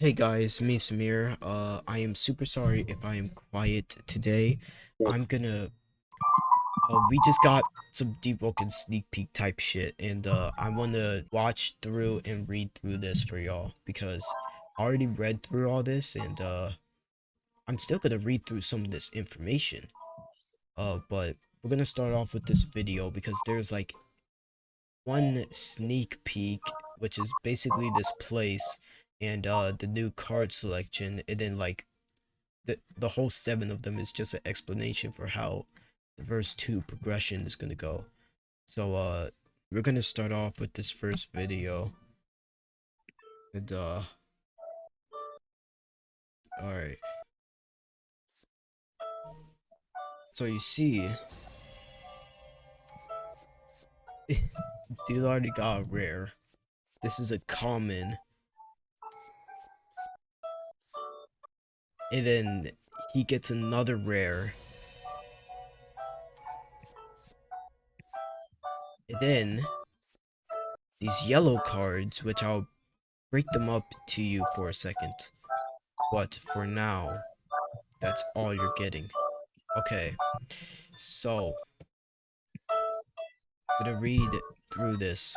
Hey guys, me Samir. I am super sorry if I am quiet today. I'm gonna. We just got some Deepwoken sneak peek type shit, and I wanna watch through and read through this for y'all because I already read through all this, and I'm still gonna read through some of this information. But we're gonna start off with this video because there's like one sneak peek, which is basically this place and the new card selection, and then like the whole seven of them is just an explanation for how the verse 2 progression is gonna go. So we're gonna start off with this first video. And alright. So you see dude already got a rare. This is a common. And then he gets another rare. And then these yellow cards, which I'll break them up to you for a second. But for now, that's all you're getting. Okay, so I'm gonna read through this.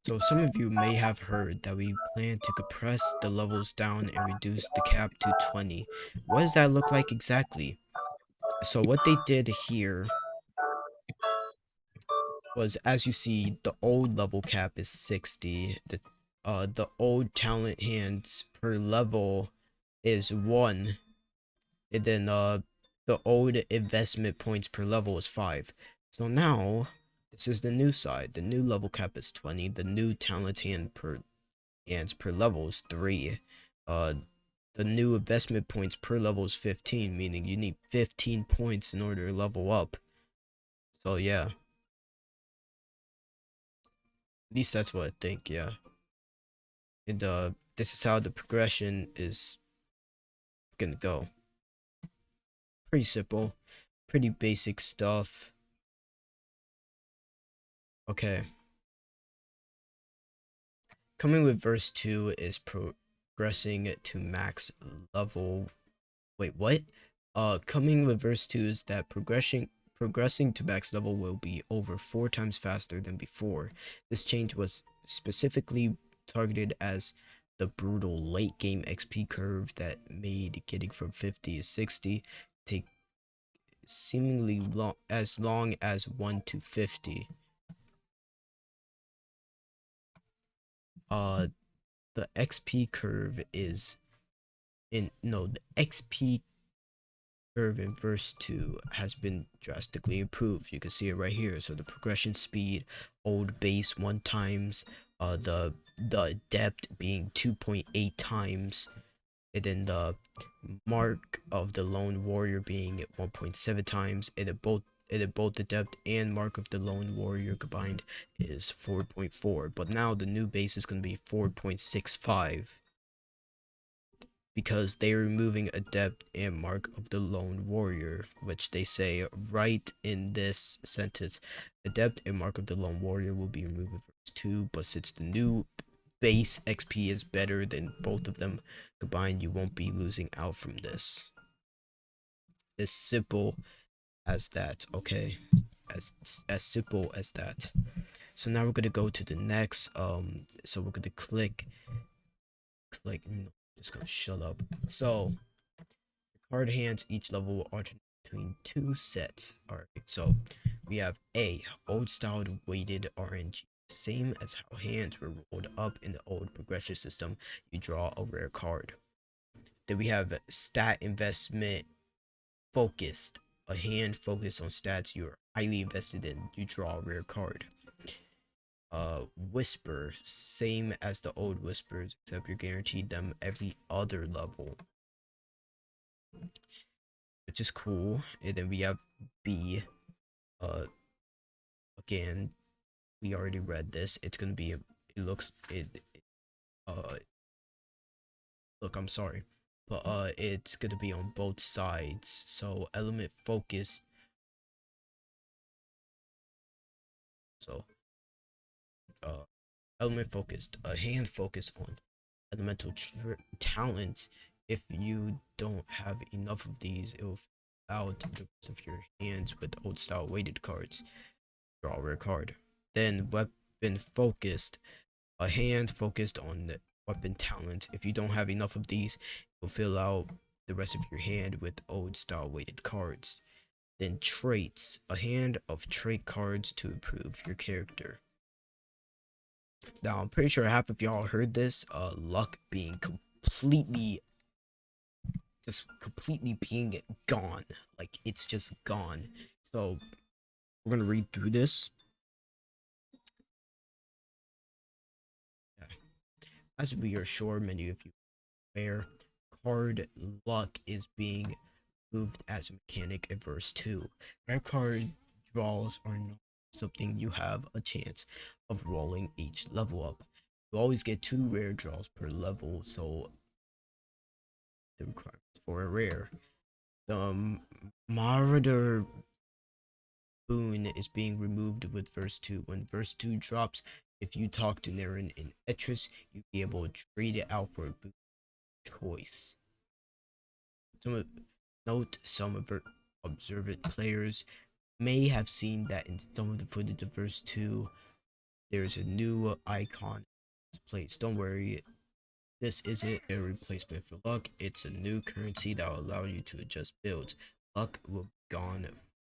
So some of you may have heard that we plan to compress the levels down and reduce the cap to 20. What does that look like exactly? So what they did here was, as you see, the old level cap is 60. The old talent hands per level is 1. And then the old investment points per level is 5. So now this is the new side. The new level cap is 20. The new talent hands per level is 3. Uh the new investment points per level is 15, meaning you need 15 points in order to level up. So yeah. At least that's what I think, yeah. And this is how the progression is gonna go. Pretty simple. Pretty basic stuff. Okay. Coming with verse 2 is progressing to max level. Wait, what? Coming with verse 2 is that progressing to max level will be over 4 times faster than before. This change was specifically targeted as the brutal late game XP curve that made getting from 50 to 60 take seemingly long as 1 to 50. Uh the XP curve is in no the XP curve in verse 2 has been drastically improved. You can see it right here. So the progression speed, old base 1 times, the depth being 2.8 times, and then the mark of the lone warrior being 1.7 times, and then both the depth and mark of the lone warrior combined is 4.4. But now the new base is going to be 4.65 because they are removing a depth and mark of the lone warrior, which they say right in this sentence. The depth and mark of the lone warrior will be removed in verse 2, but since the new base XP is better than both of them combined, you won't be losing out from this. As simple as that, okay? As simple as that. So now we're gonna go to the next, so we're gonna click, no, just gonna shut up. So card hands each level will alternate between 2 sets. Alright, so we have A, old styled weighted RNG. Same as how hands were rolled up in the old progression system, you draw a rare card. Then we have stat investment focused. A hand focused on stats you are highly invested in, you draw a rare card. Whisper, same as the old whispers, except you're guaranteed them every other level, which is cool. And then we have B. Again, we already read this. It's gonna be. Uh, look, I'm sorry, but it's gonna be on both sides. So element focus. So element focused. A hand focus on elemental talent. If you don't have enough of these, it will fill out the rest of your hands with old style weighted cards. Draw a rare card. Then weapon focused. A hand focused on the weapon talent. If you don't have enough of these, you'll fill out the rest of your hand with old style weighted cards. Then traits. A hand of trait cards to improve your character. Now, I'm pretty sure half of y'all heard this. Luck being completely being gone. Like, it's just gone. So, we're gonna read through this. Yeah. As we are sure many of you are aware, card luck is being moved as a mechanic in verse 2. Rare card draws are not something you have a chance of rolling each level up. You always get 2 rare draws per level, so the requirements for a rare. The Marauder boon is being removed with verse 2. When verse 2 drops, if you talk to Naren in Etris, you'll be able to trade it out for a boon choice. Note some observant players may have seen that in some of the footage of verse 2, there's a new icon placed. Don't worry, this isn't a replacement for luck. It's a new currency that will allow you to adjust builds. Luck will be gone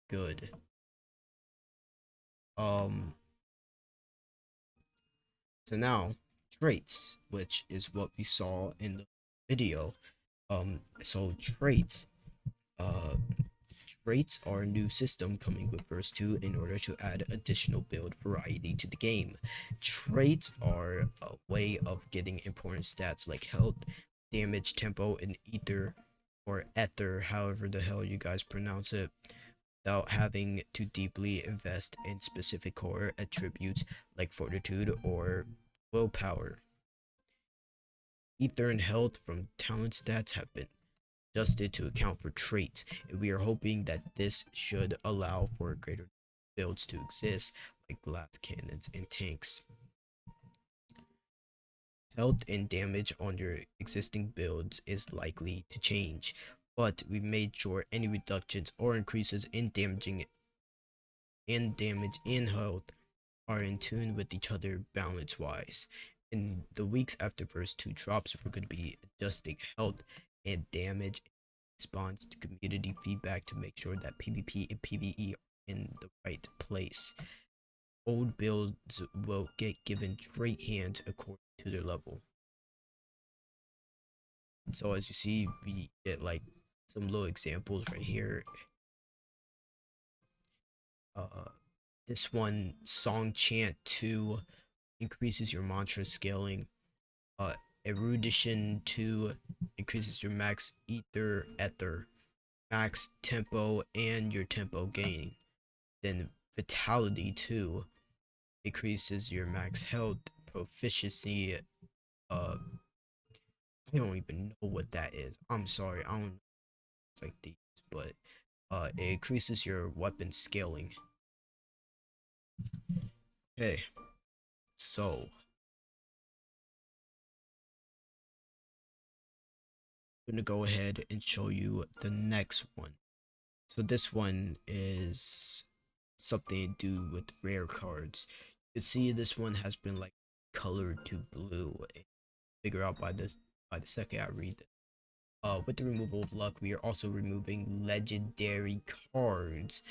good. So now traits, which is what we saw in the video. So uh traits are a new system coming with verse 2 in order to add additional build variety to the game. Traits are a way of getting important stats like health, damage, tempo, and ether or ether, however the hell you guys pronounce it, without having to deeply invest in specific core attributes like fortitude or willpower. Ether and health from talent stats have been adjusted to account for traits, and we are hoping that this should allow for greater builds to exist, like glass cannons and tanks. Health and damage on your existing builds is likely to change, but we made sure any reductions or increases in damage and health are in tune with each other balance wise. In the weeks after verse 2 drops, we're going to be adjusting health and damage response to community feedback to make sure that PvP and PvE are in the right place. Old builds will get given trait hands according to their level. So as you see, we get like some little examples right here. This one, Song Chant 2, increases your mantra scaling. Erudition 2 increases your max ether, max tempo, and your tempo gain. Then Vitality 2 increases your max health, proficiency. I don't even know what that is. I'm sorry, I don't know. It's like these, but it increases your weapon scaling. Okay, so I'm gonna go ahead and show you the next one. So this one is something to do with rare cards. You can see this one has been like colored to blue. Figure out by the second I read it. With the removal of luck, we are also removing legendary cards.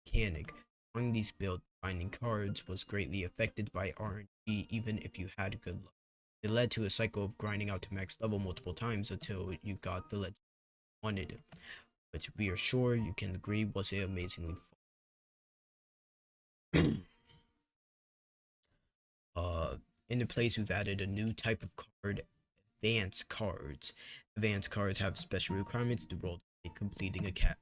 Mechanic. Among these build finding cards was greatly affected by RNG even if you had good luck. It led to a cycle of grinding out to max level multiple times until you got the legend you wanted, which we are sure you can agree was amazingly fun. In the place we've added a new type of card, advanced cards. Advanced cards have special requirements to roll completing a cat.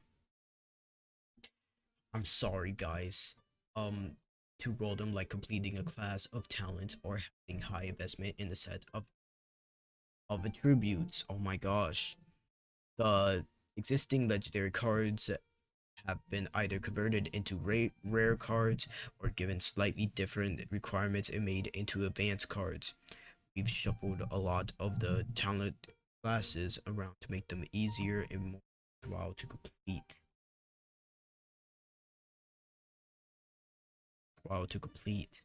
I'm sorry, guys. To roll them like completing a class of talents or having high investment in a set of attributes. Oh my gosh. The existing legendary cards have been either converted into rare cards or given slightly different requirements and made into advanced cards. we've shuffled a lot of the talent classes around to make them easier and more worthwhile to complete. While to complete.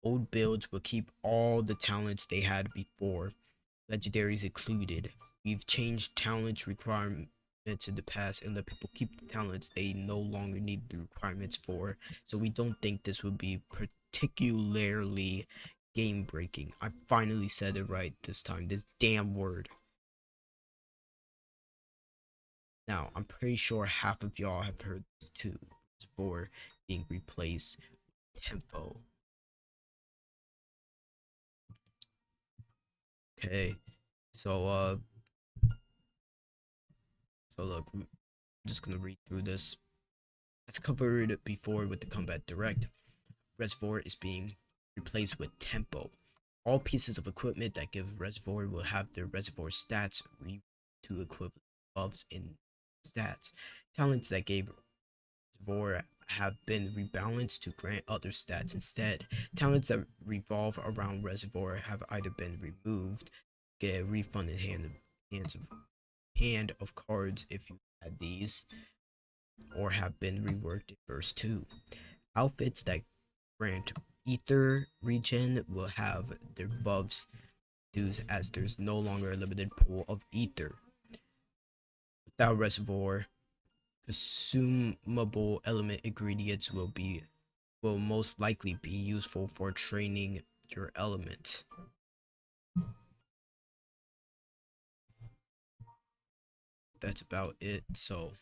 Old builds will keep all the talents they had before, legendaries included. We've changed talents requirements in the past and let people keep the talents they no longer need the requirements for, so we don't think this would be particularly game breaking. I finally said it right this time, this damn word. Now, I'm pretty sure half of y'all have heard this too, for being replaced with tempo. Okay, so look, I'm just gonna read through this. As covered before with the Combat Direct, Reservoir is being replaced with Tempo. All pieces of equipment that give Reservoir will have their Reservoir stats to equivalent buffs in stats. Talents that gave Reservoir have been rebalanced to grant other stats instead. Talents that revolve around Reservoir have either been removed, get a refunded hand of cards if you had these, or have been reworked in verse 2. Outfits that grant ether regen will have their buffs reduced as there's no longer a limited pool of ether. Without reservoir, consumable element ingredients will most likely be useful for training your element. That's about it. So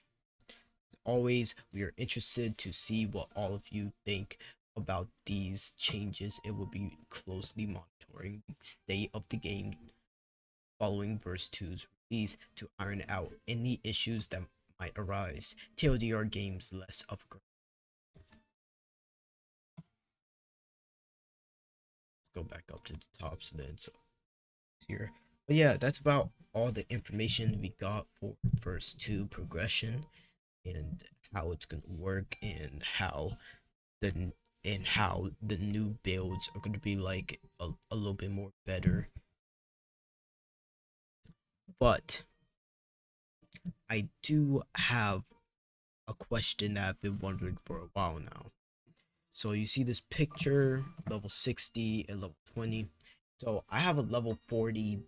always, we are interested to see what all of you think about these changes. It will be closely monitoring the state of the game following verse 2's release to iron out any issues that might arise. TLDR games less of a. Let's go back up to the top so then it's here. But yeah, that's about all the information we got for verse 2 progression and how it's gonna work and the how the new builds are going to be like a little bit more better. But I do have a question that I've been wondering for a while now. So you see this picture, level 60 and level 20. So I have a level 40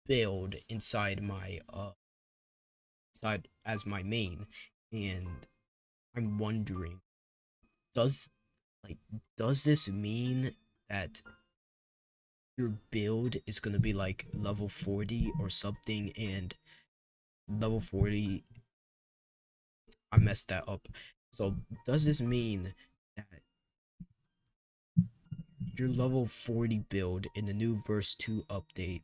build inside my side as my main, and I'm wondering, does does this mean that your build is gonna be like level 40 or something, and level 40, I messed that up. So does this mean that your level 40 build in the new verse 2 update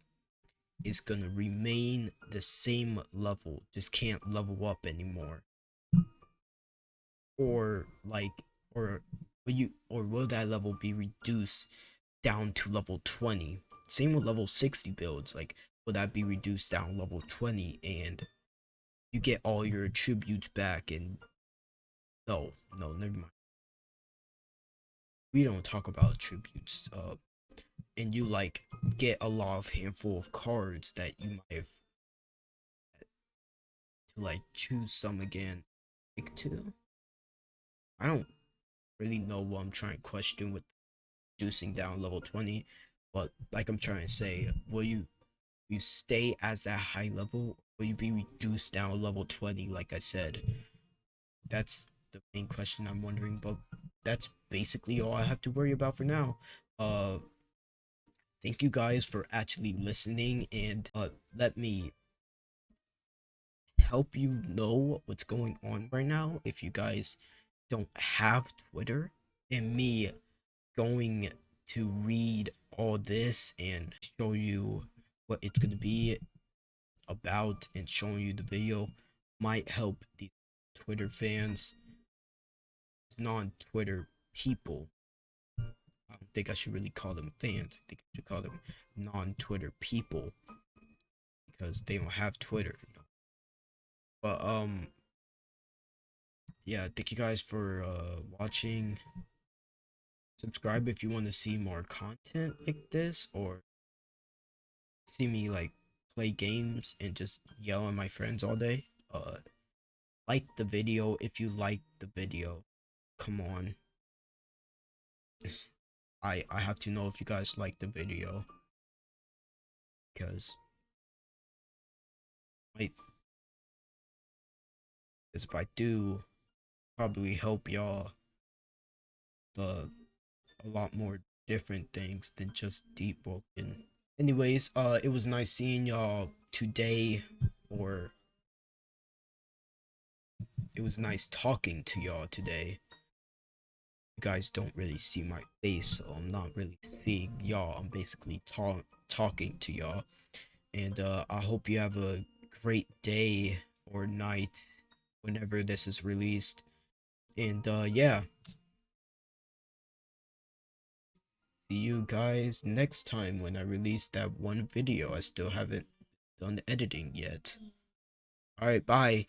is gonna remain the same level, just can't level up anymore? Or like, or will that level be reduced down to level 20? Same with level 60 builds, like will that be reduced down level 20 and you get all your attributes back? And no, never mind, we don't talk about attributes. And you like get a lot of handful of cards that you might have to like choose some again, like to, I don't really know what I'm trying to question with reducing down level 20, but like I'm trying to say, will you stay as that high level, or will you be reduced down level 20 like I said? That's the main question I'm wondering. But that's basically all I have to worry about for now. uh Thank you guys for actually listening, and let me help you know what's going on right now if you guys don't have Twitter, and me going to read all this and show you what it's going to be about and showing you the video might help the Twitter fans, non-Twitter people. I don't think I should really call them fans. I think I should call them non-Twitter people because they don't have Twitter, you know. But yeah, thank you guys for watching. subscribe if you want to see more content like this, or see me like play games and just yell at my friends all day. Like the video if you like the video. Come on. I have to know if you guys like the video, because I because if I do, probably help y'all the a lot more different things than just Deepwoken. Anyways, it was nice seeing y'all today, or it was nice talking to y'all today. You guys don't really see my face, so I'm not really seeing y'all. I'm basically talking to y'all. And I hope you have a great day or night whenever this is released. And yeah, see you guys next time when I release that one video. I still haven't done editing yet. All right, bye.